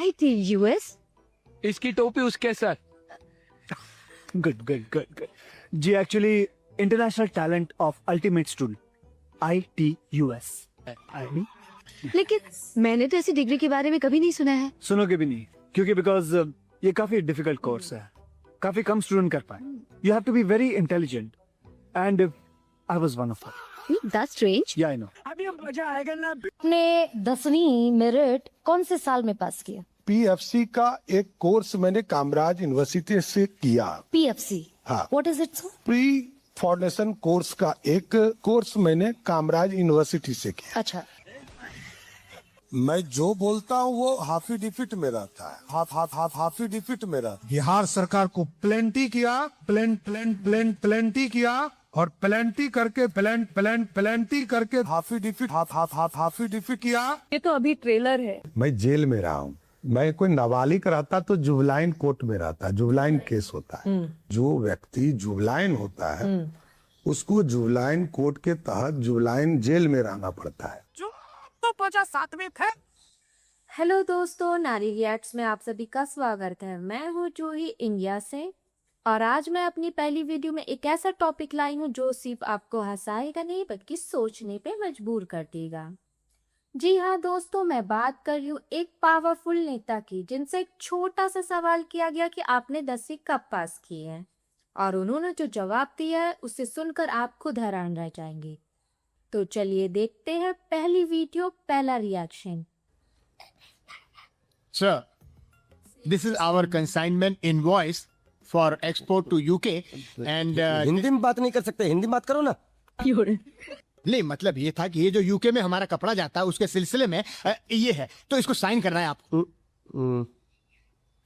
ITUS? इसकी टोपी उसके सर। गुड जी actually international talent of ultimate student ITUS। लेकिन मैंने तो ऐसी डिग्री के बारे में कभी नहीं सुना है। सुनोगे भी नहीं क्योंकि बिकॉज ये काफी डिफिकल्ट कोर्स है, काफी कम स्टूडेंट कर पाए। You have to be very intelligent and I was one of them. That's strange. या आई नो। अभी अब मजा आएगा ना। आपने 10वीं मेरिट कौन से साल में पास किया? PFC का एक कोर्स मैंने कामराज यूनिवर्सिटी से किया। PFC? हाँ। What is it, sir? Pre foundation course का एक कोर्स मैंने कामराज यूनिवर्सिटी से किया। अच्छा। मैं जो बोलता हूँ वो हाफी डिफिट में रहता है, हाफी डिफिट में रहता है। बिहार सरकार को प्लेंटी किया, प्लेंटी किया और प्लेंटी करके प्लेंटी करके हाफी डिफिट किया। ये तो अभी ट्रेलर है। मैं जेल में रहा हूँ। मैं कोई नाबालिग रहता तो जुबलाइन कोर्ट में रहता, जुबलाइन केस होता है। जो व्यक्ति जुबलाइन होता है उसको जुबलाइन कोर्ट के तहत जुबलाइन जेल में रहना पड़ता है। जो तो 57 में थे। हेलो दोस्तों, नारी रिएक्ट्स में आप सभी का स्वागत है। मैं हूँ जूही इंडिया से और आज मैं अपनी पहली वीडियो में एक ऐसा टॉपिक लाई हूँ जो सिर्फ आपको हंसाएगा नहीं बल्कि सोचने पे मजबूर कर देगा। जी हाँ दोस्तों, मैं बात कर रही हूँ एक पावरफुल नेता की जिनसे एक छोटा सा सवाल किया गया कि आपने 10वीं कब पास की है और उन्होंने जो जवाब दिया है उसे सुनकर आप खुद हैरान रह जाएंगे। तो चलिए देखते हैं पहली वीडियो, पहला reaction. Sir, this is our consignment invoice for export to UK and Hindi में बात नहीं कर सकते, हिंदी में बात करो ना। नहीं, मतलब ये था कि ये जो यूके में हमारा कपड़ा जाता है उसके सिलसिले में ये है, तो इसको साइन करना है आपको।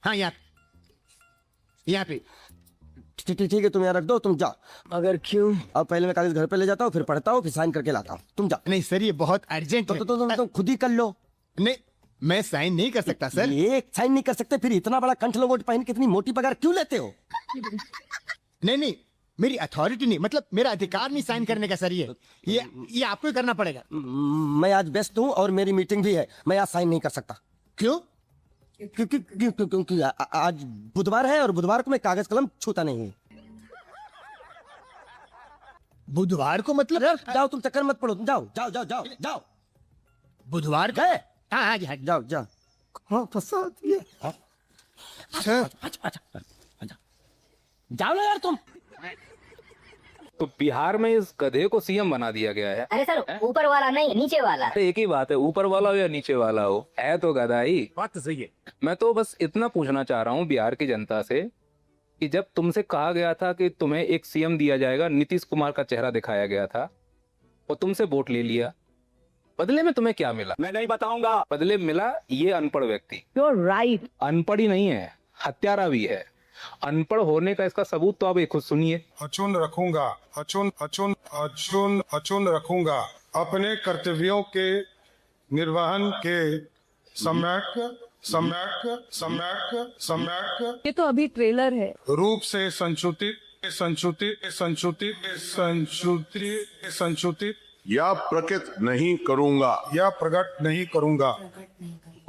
हाँ, यहाँ पे। ठीक है, तुम यहाँ रख दो, तुम जाओ। मगर क्यों? अब पहले मैं कागज घर पे ले जाता हूँ, फिर पढ़ता हूँ, फिर साइन करके लाता हूँ। तुम जाओ। नहीं सर, ये बहुत अर्जेंट है। तुम खुद ही कर लो। नहीं, मैं साइन नहीं कर सकता सर। एक साइन नहीं कर सकते, फिर इतना बड़ा कंठ लोगोट पहन के इतनी मोटी पगार क्यों लेते हो? नहीं, मेरी अथॉरिटी नहीं, मतलब मेरा अधिकार नहीं साइन करने का सर। ये आपको ही करना पड़ेगा। मैं आज व्यस्त हूँ और मेरी मीटिंग भी है, मैं आज साइन नहीं कर सकता। क्यों? क्योंकि आज बुधवार है और बुधवार को मैं कागज कलम छूता नहीं। बुधवार को मतलब? जाओ, तुम चक्कर मत पड़ो, जाओ। बुधवार का? गए? हाँ, जाओ। हाँ, फंसा दिए। सर जाओ ना यार तुम। तो बिहार में इस गधे को सीएम बना दिया गया है। अरे सर, ऊपर वाला नहीं, नीचे वाला। अरे एक ही बात है, ऊपर वाला हो या नीचे वाला हो, है तो गधा ही। बात तो सही है। मैं तो बस इतना पूछना चाह रहा हूँ बिहार की जनता से कि जब तुमसे कहा गया था कि तुम्हें एक सीएम दिया जाएगा, नीतीश कुमार का चेहरा दिखाया गया था और तुमसे वोट ले लिया, बदले में तुम्हें क्या मिला? मैं नहीं बताऊंगा। बदले में मिला ये अनपढ़ व्यक्ति। You're right. अनपढ़ ही नहीं है, हत्यारा भी है। अनपढ़ होने का इसका सबूत तो आप एक खुद सुनिए। अचून रखूंगा अपने कर्तव्यों के निर्वहन के सम्यक ये तो अभी ट्रेलर है। रूप से संशोधित या प्रकट नहीं करूंगा।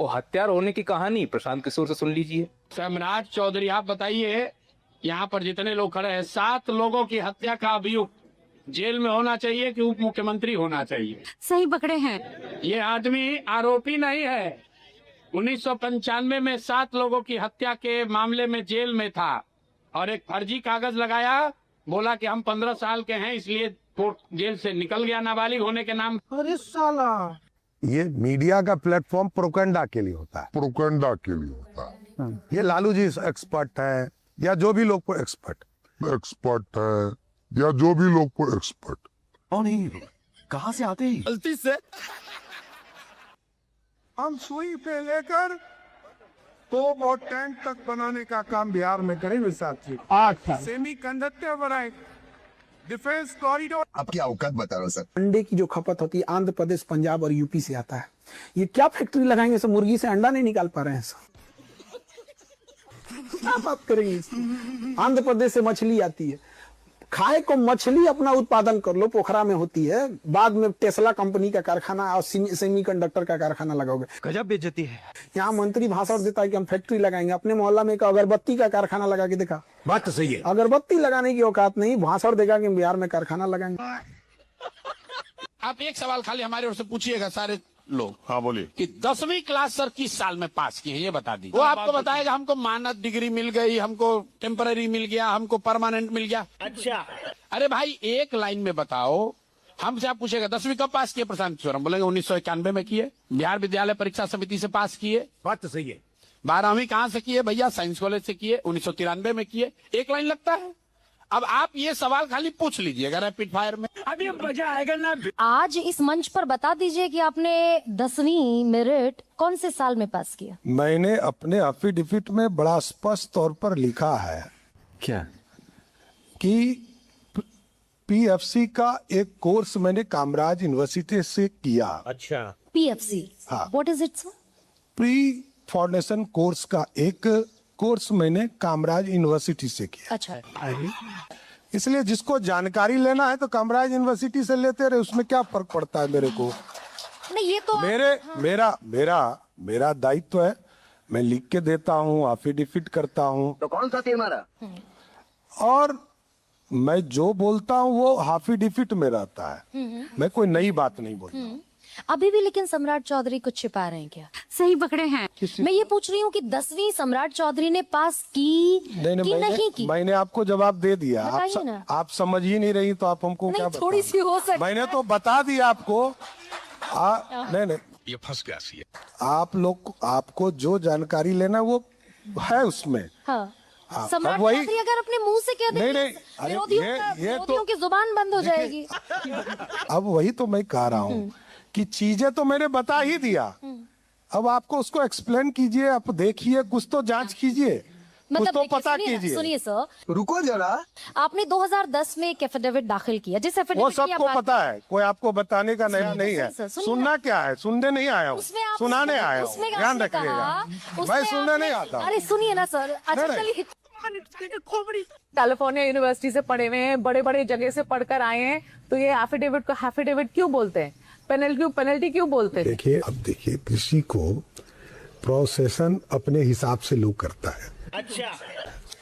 वो हत्यार होने की कहानी प्रशांत किशोर से सुन लीजिए। सम्राट चौधरी, आप बताइए, यहाँ पर जितने लोग खड़े हैं, 7 लोगों की हत्या का अभियुक्त जेल में होना चाहिए कि उप मुख्यमंत्री होना चाहिए? सही पकड़े हैं। ये आदमी आरोपी नहीं है। 1995 में 7 लोगों की हत्या के मामले में जेल में था और एक फर्जी कागज लगाया, बोला कि हम 15 साल के हैं, इसलिए कोर्ट जेल से निकल गया नाबालिग होने के नाम। अरे साला, ये मीडिया का प्लेटफॉर्म प्रोपेगेंडा के लिए होता है। ये लालू जी एक्सपर्ट है या जो भी लोग को एक्सपर्ट कहाँ से आते हैं? गलती से हम सुई पे लेकर तोप और टैंक तक बनाने का काम बिहार में करेंगे साथी। सेमी कंडक्टर बनाए, डिफेंस कॉरिडोर। अब क्या औकात बता रहा हूँ सर। अंडे की जो खपत होती है आंध्र प्रदेश, पंजाब और यूपी से आता है। ये क्या फैक्ट्री लगाएंगे सर? मुर्गी से अंडा नहीं निकाल पा रहे हैं सर। क्या बात करेंगे? आंध्र प्रदेश से मछली आती है, खाए को मछली अपना उत्पादन कर लो, पोखरा में होती है, बाद में टेस्ला कंपनी का कारखाना और सेमीकंडक्टर का कारखाना लगाओगे। गजब बेइज्जती है। यहाँ मंत्री भाषण देता है कि हम फैक्ट्री लगाएंगे, अपने मोहल्ला में एक अगरबत्ती का कारखाना लगा के देखा? बात तो सही है। अगरबत्ती लगाने की औकात नहीं, भाषण देगा कि बिहार में कारखाना लगाएंगे। आप एक सवाल खाली हमारे ओर से पूछिएगा सारे लोग। हाँ बोलिए। कि 10वीं क्लास सर किस साल में पास किए हैं ये बता दीजिए। वो आपको बताएगा हमको मानद डिग्री मिल गई, हमको टेम्पररी मिल गया, हमको परमानेंट मिल गया। अच्छा, अरे भाई एक लाइन में बताओ। हमसे आप पूछेगा 10वीं कब पास किए प्रशांत किशोर, हम बोलेंगे 1991 में किए, बिहार विद्यालय परीक्षा समिति से पास किए। बात तो सही है। 12वीं कहाँ से किए भैया? साइंस कॉलेज से किए, 1993 में किए। एक लाइन लगता है। अब आप ये सवाल खाली पूछ लीजिएगा रैपिड फायर में, अभी मजा आएगा ना। आज इस मंच पर बता दीजिए कि आपने 10वीं मेरिट कौन से साल में पास किया? मैंने अपने एफिडेविट में बड़ा स्पष्ट तौर पर लिखा है क्या? कि पीएफसी का एक कोर्स मैंने कामराज यूनिवर्सिटी से किया। अच्छा। PFC, हाँ। What is it sir? Pre foundation course का एक कोर्स मैंने कामराज यूनिवर्सिटी से किया। अच्छा, इसलिए जिसको जानकारी लेना है तो कामराज यूनिवर्सिटी से लेते रहे, उसमें क्या फर्क पड़ता है मेरे को। नहीं ये तो मेरा दायित्व है, मैं लिख के देता हूँ, एफिडेविट करता हूँ, तो कौन सा तीर मारा? और मैं जो बोलता हूँ वो एफिडेविट में रहता है। मैं कोई नई बात नहीं बोलता। अभी भी लेकिन सम्राट चौधरी कुछ छिपा रहे हैं क्या? सही पकड़े हैं। मैं ये पूछ रही हूँ कि 10वीं सम्राट चौधरी ने पास की नहीं की? मैंने आपको जवाब दे दिया। बताइए ना। आप समझ ही नहीं रही तो आप हमको क्या नहीं, थोड़ी सी हो सकती। मैंने तो बता दिया आपको। नहीं ये फंस गया सी। आप लोग, आपको जो जानकारी लेना वो है उसमें। हाँ। हाँ, सम्राट वही- चौधरी अगर अपने मुंह से कह देंगे, नहीं, अरे विरोधियों की जुबान बंद हो जाएगी। अब वही तो मैं कह रहा हूँ कि चीजें तो मैंने बता ही दिया। अब आपको उसको एक्सप्लेन कीजिए, आप देखिए, कुछ तो जांच कीजिए, कुछ तो देखिए, पता सुनिए कीजिए। सर, रुको जरा। आपने 2010 में एक एफिडेविट दाखिल किया, जिस वो एफिडेविट की सबको आप बात- पता है, कोई आपको बताने का नया नहीं है। सुनिए, सुनिए सुनना क्या है, सुनने नहीं आया हूँ, उसमें आप- सुनाने आया हूँ, उसमें ध्यान आपने रखिएगा। कहा- उसमें मैं सुनने आपने- नहीं आता हूँ। अरे सुनिए ना सर, अच्छा नहीं, चलिए। कैलिफोर्निया यूनिवर्सिटी से पढ़े हुए हैं, बड़े बड़े जगह से पढ़कर आए हैं, तो ये एफिडेविट को एफिडेविट क्यों बोलते हैं? पेनल्टी क्यों बोलते हैं? देखिए, अब देखिए, कृषि को प्रोसेसन अपने हिसाब से लोग करता है।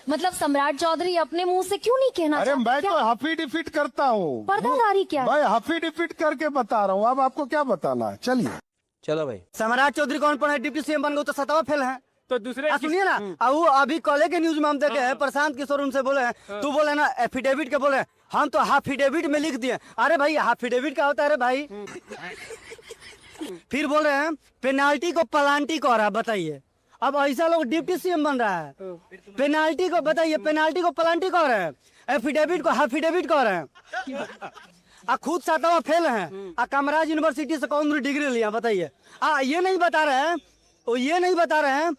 मतलब सम्राट चौधरी अपने मुंह से क्यों नहीं कहना अरे चाहते? मैं क्या तो एफिडेविट करता हूँ, पर्दादारी क्या? मैं एफिडेविट करके बता रहा हूँ। अब आपको क्या बताना है, चलिए। चलो भाई। सम्राट चौधरी कौन पढ़ा है? डिप्टी सीएम बन गए तो 7वां फेल है। तो दूसरे सुनिए ना, वो अभी कॉलेज के न्यूज में हम देखे हैं, प्रशांत किशोर उनसे बोले हैं, तू बोले ना एफिडेविट के बोले, हम तो हाफिडेविट में लिख दिए। अरे भाई हाफिडेविट क्या होता है रे भाई? फिर बोल रहे हैं पेनाल्टी को पलांटी को रहा, बताइए। अब ऐसा लोग डिप्टी सीएम बन रहा है, पेनाल्टी को बताइए, पेनाल्टी को पलांटी को रहे हैं, एफिडेविट को हाफिडेविट को रहे हैं। खुद 7वां फेल है, कामराज यूनिवर्सिटी से कौन डिग्री लिया, बताइए। ये नहीं बता रहे हैं, वो ये नहीं बता रहे हैं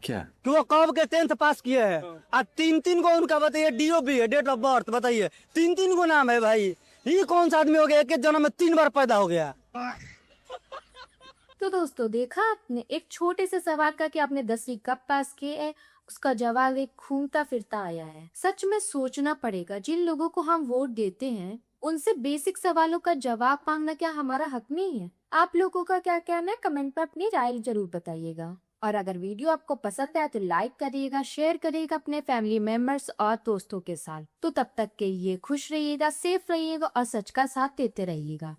क्या कि वो कब के 10th पास किए हैं। 3 को उनका बताइए, DOB है, डेट ऑफ बर्थ बताइए, 3 को नाम है भाई। ये कौन सा आदमी हो गया, एक जन्म में 3 बार पैदा हो गया। तो दोस्तों देखा आपने, एक छोटे से सवाल का कि आपने 10वीं कब पास किए है, उसका जवाब एक घूमता फिरता आया है। सच में सोचना पड़ेगा, जिन लोगों को हम वोट देते हैं उनसे बेसिक सवालों का जवाब मांगना क्या हमारा हक नहीं है? आप लोगों का क्या कहना है, कमेंट पर अपनी राय जरूर बताइएगा। और अगर वीडियो आपको पसंद आए तो लाइक करिएगा, शेयर करिएगा अपने फैमिली मेंबर्स और दोस्तों के साथ। तो तब तक के लिए खुश रहिएगा, सेफ रहिएगा और सच का साथ देते रहिएगा।